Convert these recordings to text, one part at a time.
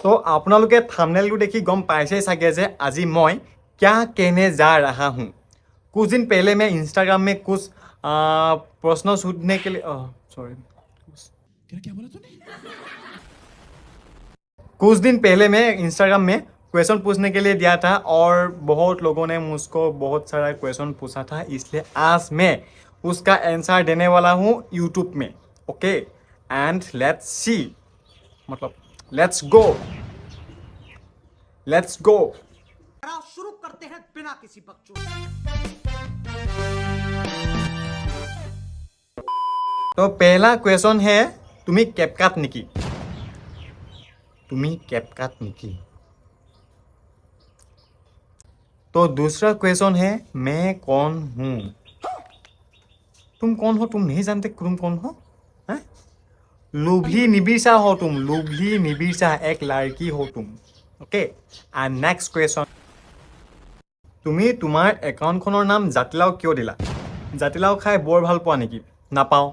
তো আপোনালোকে থাম্বনেলটো দেখি গম পাইছেই চাগে যে আজি মই क्या कहने जा रहा हूँ। कुछ दिन पहले मैं इंस्टाग्राम में कुछ प्रश्न सूचने के लिए सॉरी क्या बोला तूने। कुछ दिन पहले मैं इंस्टाग्राम में क्वेश्चन पूछने के लिए दिया था और बहुत लोगों ने मुझको बहुत सारा क्वेश्चन पूछा था, इसलिए आज मैं उसका आंसर देने वाला हूँ यूट्यूब में। ओके एंड लेट्स सी, मतलब लेट्स गो शुरू करते हैं बिना किसी बकचोद। तो पहला क्वेश्चन है तुम्ही कैपकाट निकी। तुम्ही कैपकाट निकी। तो दूसरा क्वेश्चन है मैं कौन हूँ। तुम कौन हो, तुम नहीं जानते तुम कौन हो। हैं? लुभली निबिसा हो तुम, लुभली निबिसा एक लड़की हो तुम। ओके एंड नेक्स्ट क्वेश्चन, তুমি তোমাৰ একাউণ্টখনৰ নাম জাতিলাও কিয় দিলা। জাতিলাও খাই বৰ ভাল পোৱা নেকি। নাপাওঁ,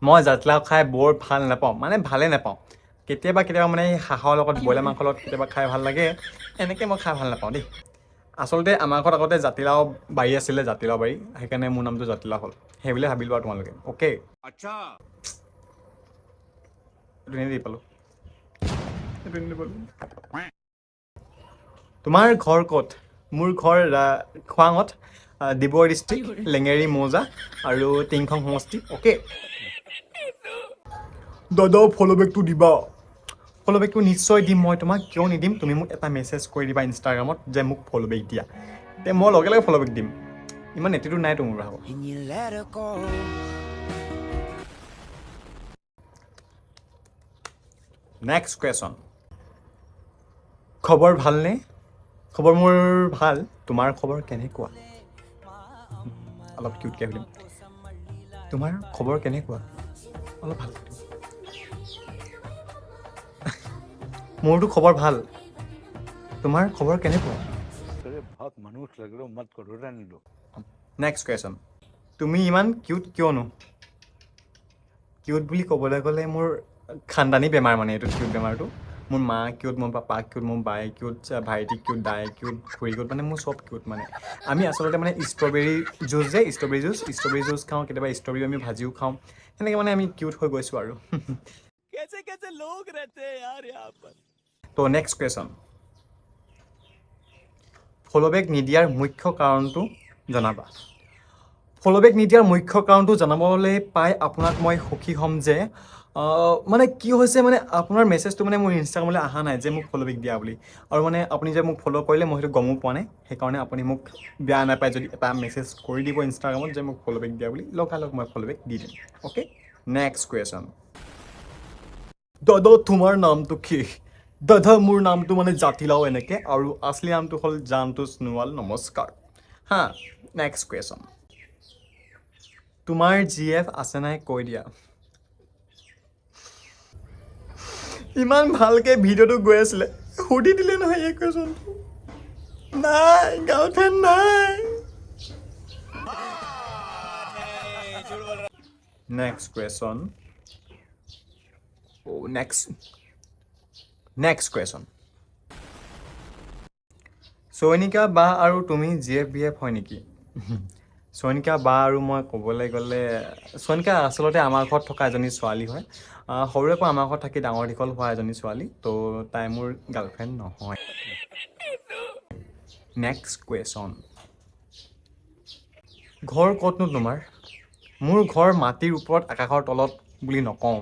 মই জাতিলাও খাই বৰ ভাল নাপাওঁ, মানে ভালে নাপাওঁ। কেতিয়াবা কেতিয়াবা মানে হাঁহৰ লগত ব্ৰইলাৰ মাংসৰ লগত কেতিয়াবা খাই ভাল লাগে, এনেকৈ মই খাই ভাল নাপাওঁ দেই। আচলতে আমাৰ ঘৰত আগতে জাতিলাও বাৰী আছিলে, জাতিলাও বাৰী, সেইকাৰণে মোৰ নামটো জাতিলাও হ'ল, সেইবুলি ভাবিলোঁ আৰু তোমালোকে। অ'কে আচ্ছা, এইটো নিদি পালোঁ, এইটো নিদি পালোঁ। তোমাৰ ঘৰ ক'ত। মোৰ ঘৰ খোৱাঙত, ডিব্ৰুগড় ডিষ্ট্ৰিক্ট, লেঙেৰী মৌজা আৰু টিংখং সমষ্টি। অ'কে দাদা ফ'ল' বেকটো দিবা। ফ'ল' বেকটো নিশ্চয় দিম মই তোমাক, কিয় নিদিম। তুমি মোক এটা মেছেজ কৰি দিবা ইনষ্টাগ্ৰামত যে মোক ফ'ল' বেক দিয়া, তে মই লগে লগে ফ'ল' বেক দিম। ইমান এটিটিউড নাইতো মোৰ ভাগৰ। নেক্সট কুৱেশ্যন, খবৰ ভালনে। খবৰ মোৰ ভাল, তোমাৰ খবৰ কেনেকুৱা। অলপ কিউটকৈ সুধিম, তোমাৰ খবৰ কেনেকুৱা, অলপ ভাল। মোৰতো খবৰ ভাল, তোমাৰ খবৰ কেনেকুৱা। নেক্সট কুৱেশ্যন, তুমি ইমান কিউট কিয়নো। কিউট বুলি ক'বলৈ গ'লে মোৰ খানদানী বেমাৰ, মানে এইটো কিউট বেমাৰটো। মোৰ মা কিউট, মোৰ পাপা কিউট, মোৰ বাই কিউট, ভাইটি কিউট, দাই কিউট, খুৰী কিউট, মানে মোৰ চব কিউট। মানে আমি আচলতে মানে ষ্ট্ৰবেৰী জুচ যে, ষ্ট্ৰবেৰী জুচ খাওঁ, কেতিয়াবা ষ্ট্ৰবেৰী আমি ভাজিও খাওঁ, সেনেকৈ মানে আমি কিউট হৈ গৈছোঁ আৰু। তো নেক্সট কুৱেশ্যন, ফ'ল' বেক নিদিয়াৰ মুখ্য কাৰণটো জনাবা। ফ'ল' বেক নিদিয়াৰ মুখ্য কাৰণটো জনাবলৈ পাই আপোনাক মই সুখী হ'ম যে মানে কি হৈছে, মানে আপোনাৰ মেছেজটো মানে মোৰ ইনষ্টাগ্ৰামলৈ অহা নাই যে মোক ফ'ল' বেক দিয়া বুলি, আৰু মানে আপুনি যে মোক ফ'ল' কৰিলে মই সেইটো গমো পোৱা নাই। সেইকাৰণে আপুনি মোক বেয়া নাপায় যদি এটা মেছেজ কৰি দিব ইনষ্টাগ্ৰামত যে মোক ফ'ল' বেক দিয়া বুলি, লগালগ মই ফ'ল' বেক দি দিম। অ'কে নেক্সট কুৱেশ্যন, দাদা তোমাৰ নামটো কি। দাদা মোৰ নামটো মানে জাতিলাও এনেকৈ, আৰু আচলি নামটো হ'ল জানটো সোণোৱাল। নমস্কাৰ। হা নেক্সট কুৱেশ্যন, তোমাৰ জি এফ আছে নাই কৈ দিয়া। ইমান ভালকৈ ভিডিঅ'টো গৈ আছিলে, সুধি দিলে নহয় এই কুৱেশ্যনটো। নাই, গাৰ্লফ্ৰেণ্ড নাই। Next question, next question, Chayanika বা আৰু তুমি জি এফ বি এফ হয় নেকি। চয়নিকা বা আৰু মই ক'বলৈ গ'লে, চয়নিকা আচলতে আমাৰ ঘৰত থকা এজনী ছোৱালী হয়। সৰুৰে পৰা আমাৰ ঘৰত থাকি ডাঙৰ দীঘল হোৱা এজনী ছোৱালী, তো তাই মোৰ গাৰ্লফ্ৰেণ্ড নহয়। নেক্সট কুৱেশ্যন, ঘৰ ক'তনো তোমাৰ। মোৰ ঘৰ মাটিৰ ওপৰত আকাশৰ তলত বুলি নকওঁ,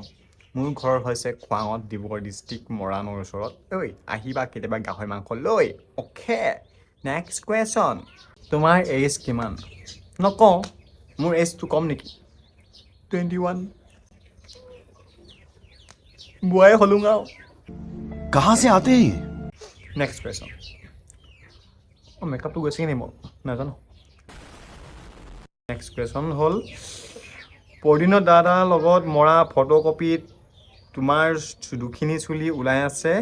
মোৰ ঘৰ হৈছে খোৱাঙত, ডিব্ৰুগড় ডিষ্ট্ৰিক্ট, মৰাণৰ ওচৰত। ঐ আহিবা কেতিয়াবা গাহৰি মাংস লৈ। অ'কে নেক্সট কুৱেশ্যন, তোমাৰ এজ কিমান। নকওঁ, মোৰ এজটো কম নেকি, 21। বুঢ়াই হলুং আৰু। कहाँ से आते हैं ये? নেক্সট কুৱেশ্যন, মেকআপটো গৈছে নেকি মই নাজানো। নেক্সট কুৱেশ্যন হ'ল, পৰদিনৰ দাদাৰ লগত মৰা ফটোকপিত তোমাৰ দুখিনি চুলি ওলাই আছে,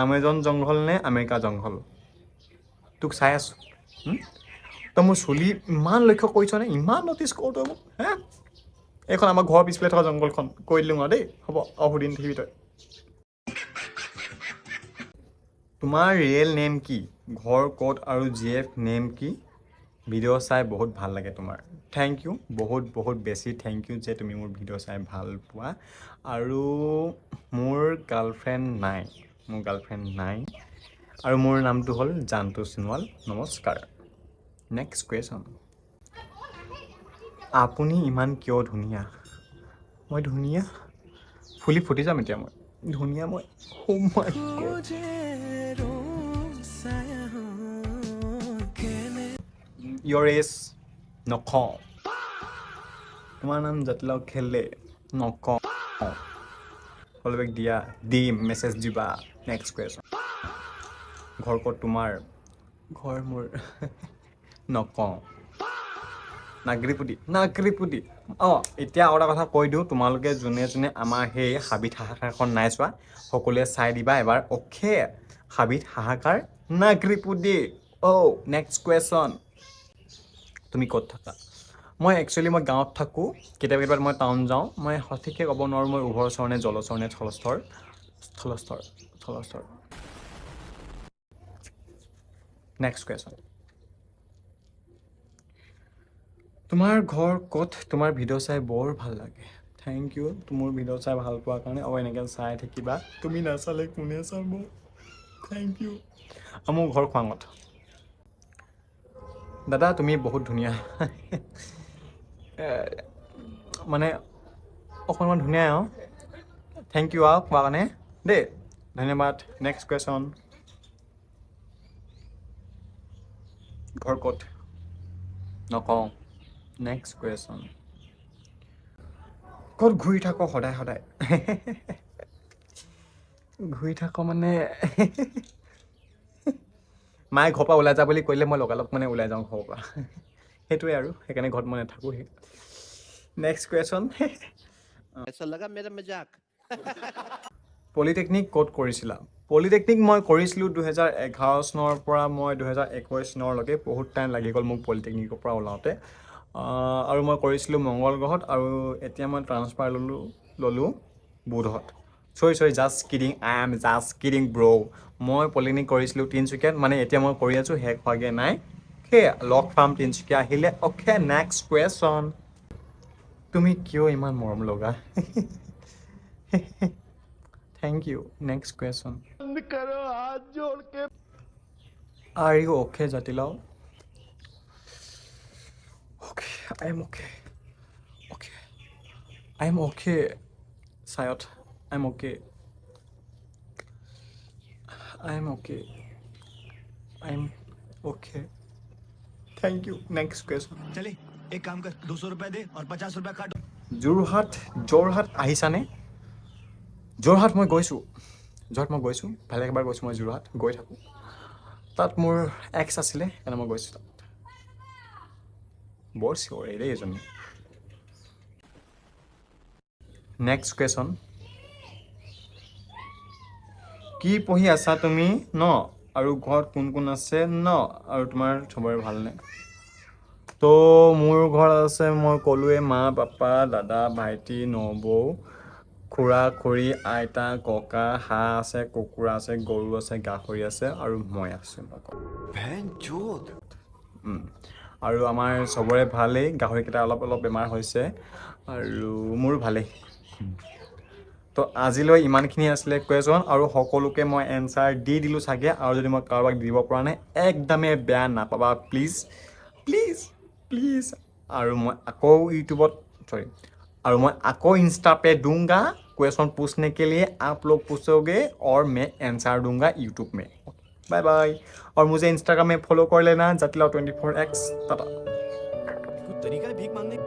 আমাজন জংঘল নে আমেৰিকা জংঘল। তোক চাই আছোঁ, তই মোৰ চুলি ইমান লক্ষ্য কৰিছনে, ইমান ন'টিছ কৰোঁ তই মোক। হে এইখন আমাৰ ঘৰৰ পিছফালে থকা জংঘলখন কৈ দিলোঁ আৰু দেই, হ'ব আৰু সুধি নাথাকিবি তই। তোমাৰ ৰিয়েল নেম কি, ঘৰ ক'ত আৰু GF নেম কি? ভিডিঅ' চাই বহুত ভাল লাগে তোমাৰ। থেংক ইউ, বহুত বহুত বেছি থেংক ইউ যে তুমি মোৰ ভিডিঅ' চাই ভাল পোৱা। আৰু মোৰ গাৰ্লফ্ৰেণ্ড নাই, আৰু মোৰ নামটো হ'ল জান্তু সোণোৱাল। নমস্কাৰ। Next question. আপুনি ইমান কিয় ধুনীয়া? মই ধুনীয়া? ফুটি যাম এতিয়া মই। ধুনীয়া মই? Oh my God. Your age নকওঁ। তোমাৰ নাম জাতিলাও খেলে নকওঁ। কলবেক দিয়া, দিম, মেছেজ দিবা। Next question. ঘৰ ক'ত তোমাৰ? ঘৰ মোৰ নকওঁ। নাগৰিপুতি। এতিয়া আৰু এটা কথা কৈ দিওঁ, তোমালোকে যোনে যোনে আমাৰ সেই হাবিত হাহাকাৰখন নাই চোৱা, সকলোৱে চাই দিবা এবাৰ। অ'কে, হাবিত হাহাকাৰ নাগৰিপুতি। Next question. তুমি ক'ত থাকা? মই গাঁৱত থাকোঁ, কেতিয়াবা মই টাউন যাওঁ। মই সঠিককৈ ক'ব নোৱাৰোঁ মই উভয়চৰ নে জলচৰ নে স্থলস্থৰ। Next question. তোমাৰ ঘৰ ক'ত? তোমাৰ ভিডিঅ' চাই বৰ ভাল লাগে। থেংক ইউ মোৰ ভিডিঅ' চাই ভাল পোৱাৰ কাৰণে, আৰু এনেকৈ চাই থাকিবা। তুমি নাচালে কোনে চাব? Thank you. আৰু মোৰ ঘৰ খোৱাঙত। দাদা তুমি বহুত ধুনীয়া। মানে অকণমান ধুনীয়াই আৰু। থেংক ইউ আৰু কোৱাৰ কাৰণে দেই, ধন্যবাদ। Next question. ঘৰ ক'ত? নকওঁ। Next question. ক'ত ঘূৰি থাকোঁ সদায়? ঘূৰি থাকোঁ মানে মায়ে ঘৰৰ পৰা ওলাই যা বুলি কৰিলে মই লগালগ মানে ওলাই যাওঁ ঘৰৰ পৰা। সেইটোৱে আৰু, সেইকাৰণে ঘৰত মই নাথাকোঁহি। Next question. ऐसा लगा मेरा मजाक। পলিটেকনিক ক'ত কৰিছিলা? পলিটেকনিক মই কৰিছিলোঁ 2011 চনৰ পৰা মই 2021 চনলৈকে। বহুত টাইম লাগি গ'ল মোক পলিটেকনিকৰ পৰা ওলাওঁতে। আৰু মই কৰিছিলোঁ মংগল গ্ৰহত, আৰু এতিয়া মই ট্ৰান্সফাৰ ল'লোঁ বুধত। Sorry just kidding, I am just kidding bro'. মই পলিটেকনিক কৰিছিলোঁ তিনিচুকীয়াত, মানে এতিয়া মই কৰি আছোঁ, শেষ হোৱাগৈ নাই। সেয়া লগ পাম তিনিচুকীয়া আহিলে। Okay, next question. তুমি কিয় ইমান মৰম লগা? Thank you. Next question. Are you okay, Jatilao? Okay, I am okay. I am okay, Sayot. I am okay. Thank you. Next question. चले एक काम कर 200 रुपए दे और 50 रुपए काट। যোৰহাট আহিছানে? যোৰহাট মই গৈছোঁ, ভালে এবাৰ গৈছোঁ মই যোৰহাট, গৈ থাকোঁ। তাত মোৰ এক্স আছিলে, সেইকাৰণে মই গৈছোঁ তাত। বৰ চিঞৰে দেই এজনী। Next question. কি পঢ়ি আছা তুমি ন? আৰু ঘৰত কোন কোন আছে ন? আৰু তোমাৰ চবৰে ভালনে? তো মোৰ ঘৰত আছে, মই ক'লোৱে, মা, পাপা, দাদা, ভাইটি, নবৌ, খুৰা, খুৰী, আইতা, ককা, হাঁহ আছে, কুকুৰা আছে, গৰু আছে, গাহৰি আছে, আৰু মই আছোঁ। আৰু আমাৰ চবৰে ভালেই। গাহৰিকেইটা অলপ বেমাৰ হৈছে, আৰু মোৰ ভালেই। তো আজিলৈ ইমানখিনি আছিলে কুৱেশ্যন, আৰু সকলোকে মই এনচাৰ দি দিলোঁ চাগে। আৰু যদি মই কাৰোবাক দিব পৰা নাই, একদমেই বেয়া নাপাবা প্লিজ। আৰু মই আকৌ इंस्टा पे दूंगा। क्वेश्चन पूछने के लिए आप लोग पूछोगे और मैं आंसर दूंगा यूट्यूब में। Bye bye. और मुझे इंस्टाग्राम में फॉलो कर लेना, जातिलाओ 24x। टाटा। तरीका है भीख मांगने।